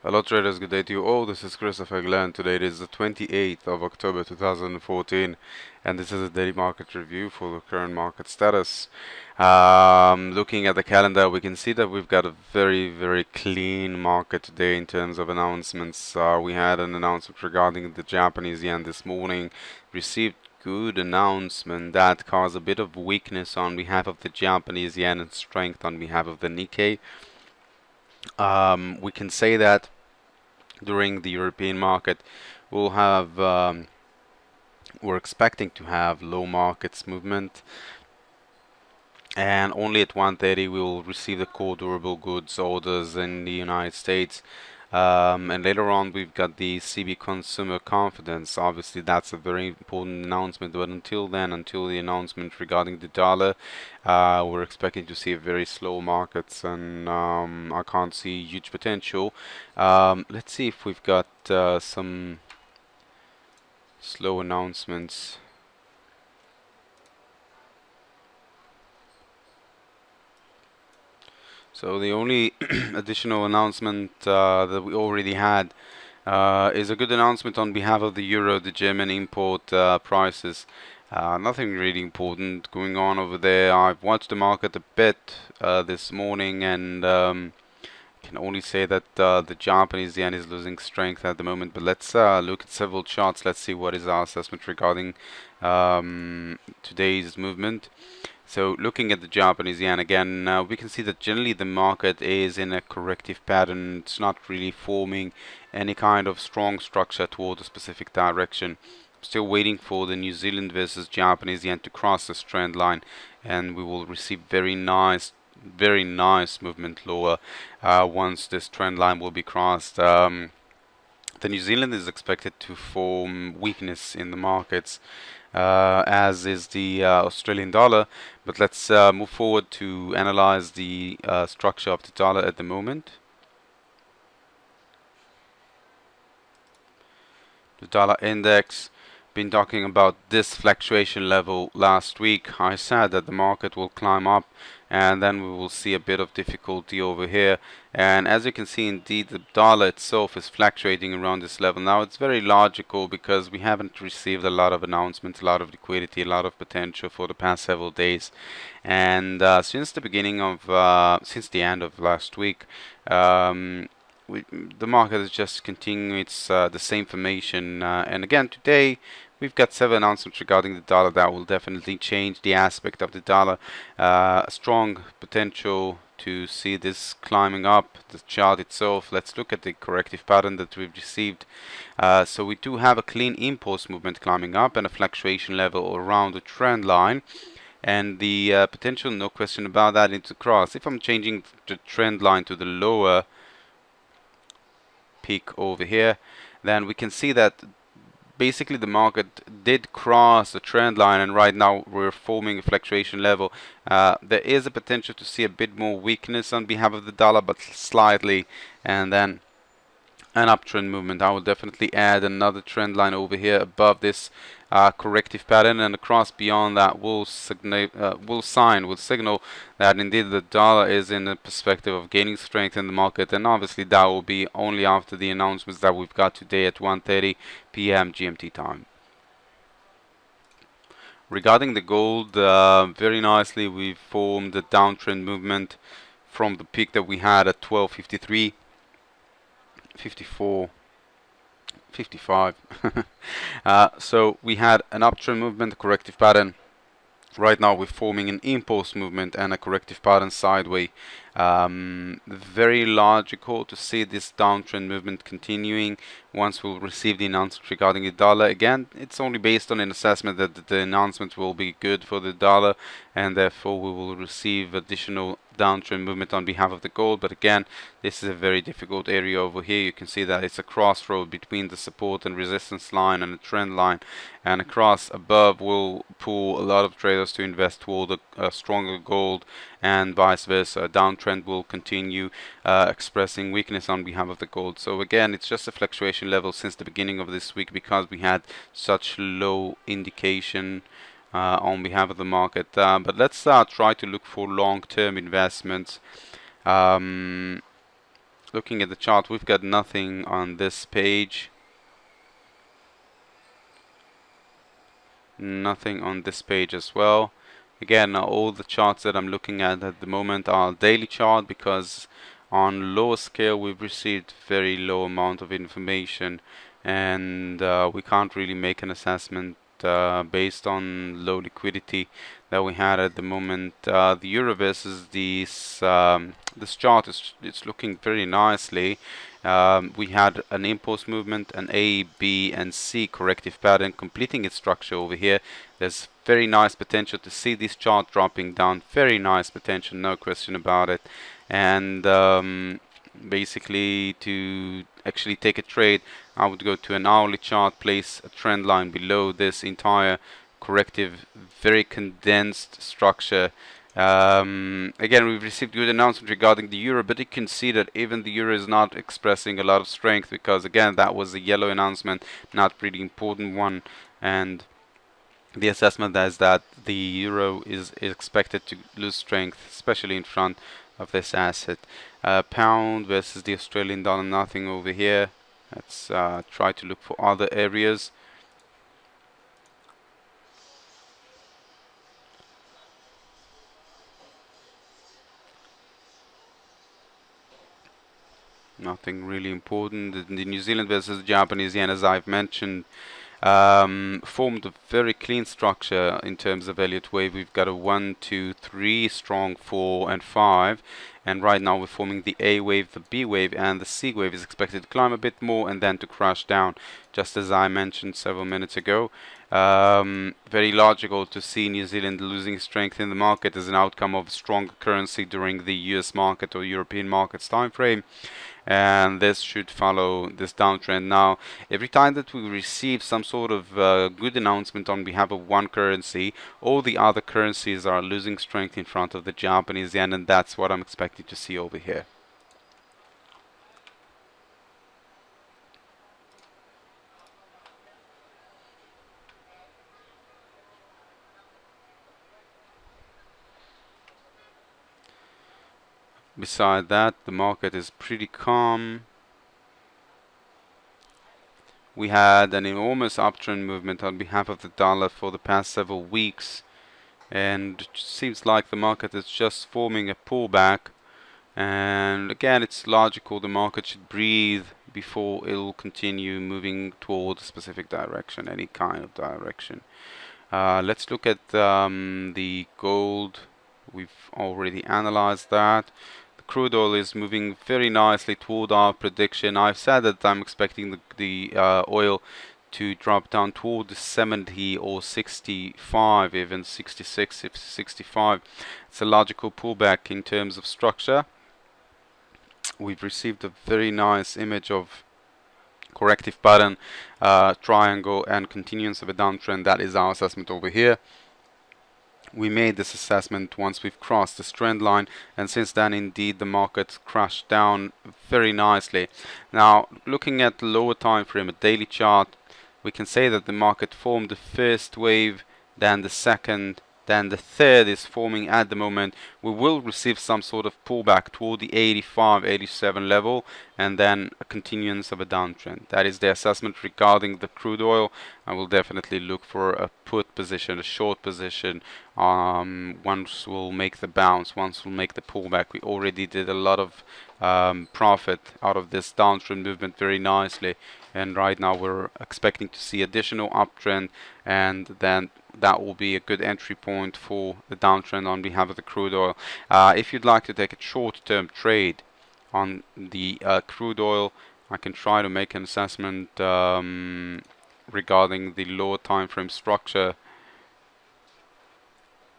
Hello traders, good day to you all. This is Christopher Glen. Today it is the 28th of October 2014 and this is a daily market review for the current market status. Looking at the calendar, we can see that we've got a very clean market today in terms of announcements. We had an announcement regarding the Japanese yen this morning, received good announcement that caused a bit of weakness on behalf of the Japanese yen and strength on behalf of the Nikkei. We can say that during the European market we'll have we're expecting to have low markets movement, and only at 1:30 we will receive the core durable goods orders in the United States, and later on we've got the CB consumer confidence. Obviously that's a very important announcement, but until then, until the announcement regarding the dollar, we're expecting to see very slow markets, and I can't see huge potential. Let's see if we've got some slow announcements. So the only additional announcement that we already had is a good announcement on behalf of the euro, the German import prices. Nothing really important going on over there. I've watched the market a bit this morning, and can only say that the Japanese yen is losing strength at the moment. But let's look at several charts. Let's see what is our assessment regarding today's movement. So looking at the Japanese yen again, we can see that generally the market is in a corrective pattern. It's not really forming any kind of strong structure toward a specific direction. Still waiting for the New Zealand versus Japanese yen to cross this trend line, and we will receive very nice movement lower once this trend line will be crossed. The New Zealand is expected to form weakness in the markets, as is the Australian dollar, but let's move forward to analyze the structure of the dollar at the moment. The dollar index, been talking about this fluctuation level last week. I said that the market will climb up and then we will see a bit of difficulty over here, and as you can see, indeed the dollar itself is fluctuating around this level. Now it's very logical because we haven't received a lot of announcements, a lot of liquidity, a lot of potential for the past several days, and since the beginning of since the end of last week, the market is just continuing its the same formation, and again today we've got several announcements regarding the dollar that will definitely change the aspect of the dollar. Strong potential to see this climbing up. The chart itself, let's look at the corrective pattern that we've received. So we do have a clean impulse movement climbing up and a fluctuation level around the trend line, and the potential, no question about that, into cross. If I'm changing the trend line to the lower peak over here, then we can see that basically the market did cross the trend line, and right now we're forming a fluctuation level. There is a potential to see a bit more weakness on behalf of the dollar, but slightly, and then an uptrend movement. I will definitely add another trend line over here above this corrective pattern, and across beyond that will signal that indeed the dollar is in a perspective of gaining strength in the market, and obviously that will be only after the announcements that we've got today at 1:30 p.m. GMT time. Regarding the gold, very nicely we've formed a downtrend movement from the peak that we had at 1253. 54, 55. So we had an uptrend movement, a corrective pattern. Right now we're forming an impulse movement and a corrective pattern sideways. Very logical to see this downtrend movement continuing once we'll receive the announcement regarding the dollar. Again, it's only based on an assessment that the announcement will be good for the dollar, and therefore we will receive additional downtrend movement on behalf of the gold. But again, this is a very difficult area over here. You can see that it's a crossroad between the support and resistance line and the trend line, and across above will pull a lot of traders to invest toward a stronger gold, and vice versa. A downtrend will continue expressing weakness on behalf of the gold. So again, it's just a fluctuation level since the beginning of this week because we had such low indication on behalf of the market. But let's try to look for long-term investments. looking at the chart, we've got nothing on this page. Nothing on this page as well. Again, all the charts that I'm looking at the moment are daily chart, because on lower scale we've received very low amount of information, and we can't really make an assessment based on low liquidity that we had at the moment. The euro versus this chart it's looking very nicely. We had an impulse movement, an A, B, and C corrective pattern completing its structure over here. There's very nice potential to see this chart dropping down. Very nice potential, no question about it. And basically, to actually take a trade, I would go to an hourly chart, place a trend line below this entire corrective, very condensed structure. Again, we've received good announcement regarding the euro, but you can see that even the euro is not expressing a lot of strength, because again, that was a yellow announcement, not really important one, and the assessment is that the euro is expected to lose strength, especially in front of this asset. Pound versus the Australian dollar, nothing over here. Let's try to look for other areas. Nothing really important. The New Zealand versus Japanese yen, as I've mentioned, formed a very clean structure in terms of Elliott wave. We've got a 1, 2, 3 strong, 4 and 5, and right now we're forming the A wave, the B wave, and the C wave is expected to climb a bit more and then to crash down, just as I mentioned several minutes ago. Very logical to see New Zealand losing strength in the market as an outcome of stronger currency during the US market or European markets time frame, and this should follow this downtrend. Now, every time that we receive some sort of good announcement on behalf of one currency, all the other currencies are losing strength in front of the Japanese yen, and that's what I'm expecting to see over here. Beside that, the market is pretty calm. We had an enormous uptrend movement on behalf of the dollar for the past several weeks, and it seems like the market is just forming a pullback. And again, it's logical the market should breathe before it'll continue moving toward a specific direction, any kind of direction. Let's look at the gold. We've already analyzed that. Crude oil is moving very nicely toward our prediction. I've said that I'm expecting the oil to drop down toward the 70 or 65, even 66, if 65. It's a logical pullback in terms of structure. We've received a very nice image of corrective pattern, triangle, and continuance of a downtrend. That is our assessment over here. We made this assessment once we've crossed this trend line, and since then indeed the market crashed down very nicely. Now, looking at the lower time frame, a daily chart, we can say that the market formed the first wave, then the second, then the third is forming at the moment. We will receive some sort of pullback toward the 85, 87 level, and then a continuance of a downtrend. That is the assessment regarding the crude oil. I will definitely look for a put position, a short position, once we'll make the bounce, once we'll make the pullback. We already did a lot of profit out of this downtrend movement very nicely, and right now we're expecting to see additional uptrend, and then that will be a good entry point for the downtrend on behalf of the crude oil. If you'd like to take a short-term trade on the crude oil, I can try to make an assessment regarding the lower time frame structure.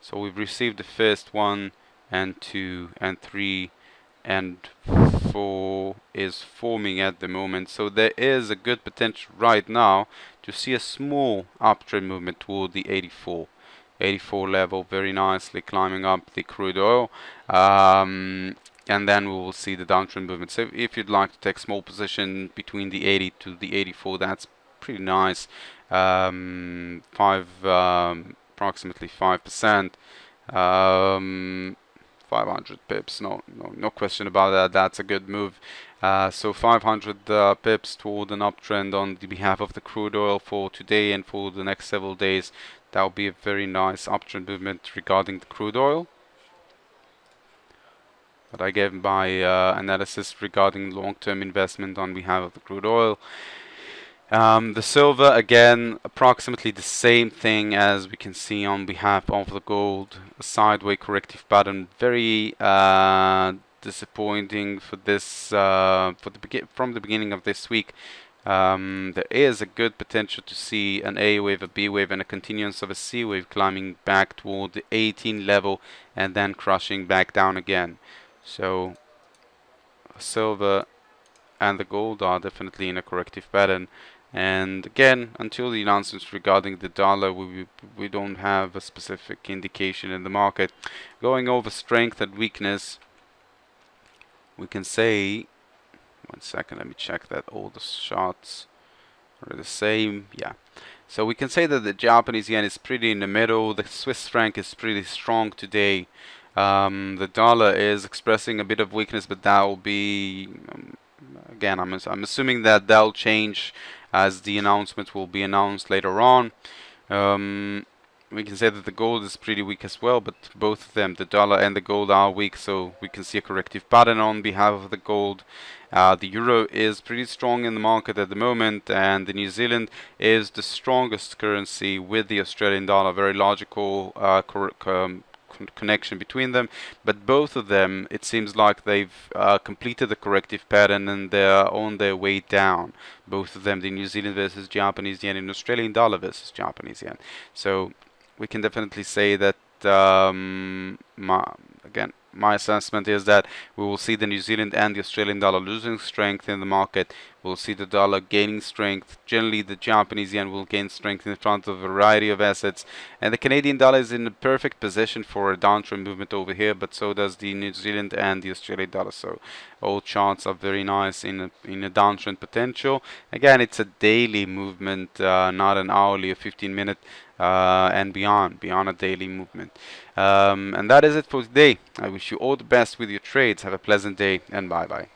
So we've received the first 1 and 2 and 3 and 4 is forming at the moment. So there is a good potential right now to see a small uptrend movement toward the 84 level, very nicely climbing up the crude oil. And then we will see the downtrend movement. So if you'd like to take small position between the 80 to the 84, that's pretty nice. Approximately 5%. 5 500 pips. No question about that. That's a good move. So 500 pips toward an uptrend on the behalf of the crude oil for today and for the next several days. That will be a very nice uptrend movement regarding the crude oil. But I gave my analysis regarding long-term investment on behalf of the crude oil. The silver, again, approximately the same thing as we can see on behalf of the gold. A sideways corrective pattern, very disappointing for this from the beginning of this week. There is a good potential to see an A wave, a B wave, and a continuance of a C wave climbing back toward the 18 level and then crushing back down again. So silver and the gold are definitely in a corrective pattern. And again, until the announcements regarding the dollar, we don't have a specific indication in the market. Going over strength and weakness, we can say, one second, let me check that all the charts are the same. Yeah. So we can say that the Japanese yen is pretty in the middle. The Swiss franc is pretty strong today. The dollar is expressing a bit of weakness, but that will be, again, I'm assuming that that'll change as the announcement will be announced later on. We can say that the gold is pretty weak as well, but both of them, the dollar and the gold, are weak, so we can see a corrective pattern on behalf of the gold. The euro is pretty strong in the market at the moment, and the New Zealand is the strongest currency with the Australian dollar. Very logical connection between them, but both of them, it seems like they've completed the corrective pattern and they're on their way down. Both of them, the New Zealand versus Japanese yen and Australian dollar versus Japanese yen. So we can definitely say that my assessment is that we will see the New Zealand and the Australian dollar losing strength in the market. We'll see the dollar gaining strength. Generally, the Japanese yen will gain strength in front of a variety of assets. And the Canadian dollar is in a perfect position for a downtrend movement over here, but so does the New Zealand and the Australian dollar. So all charts are very nice in a downtrend potential. Again, it's a daily movement, not an hourly or 15-minute and beyond a daily movement. And that is it for today. I wish you all the best with your trades. Have a pleasant day and bye bye.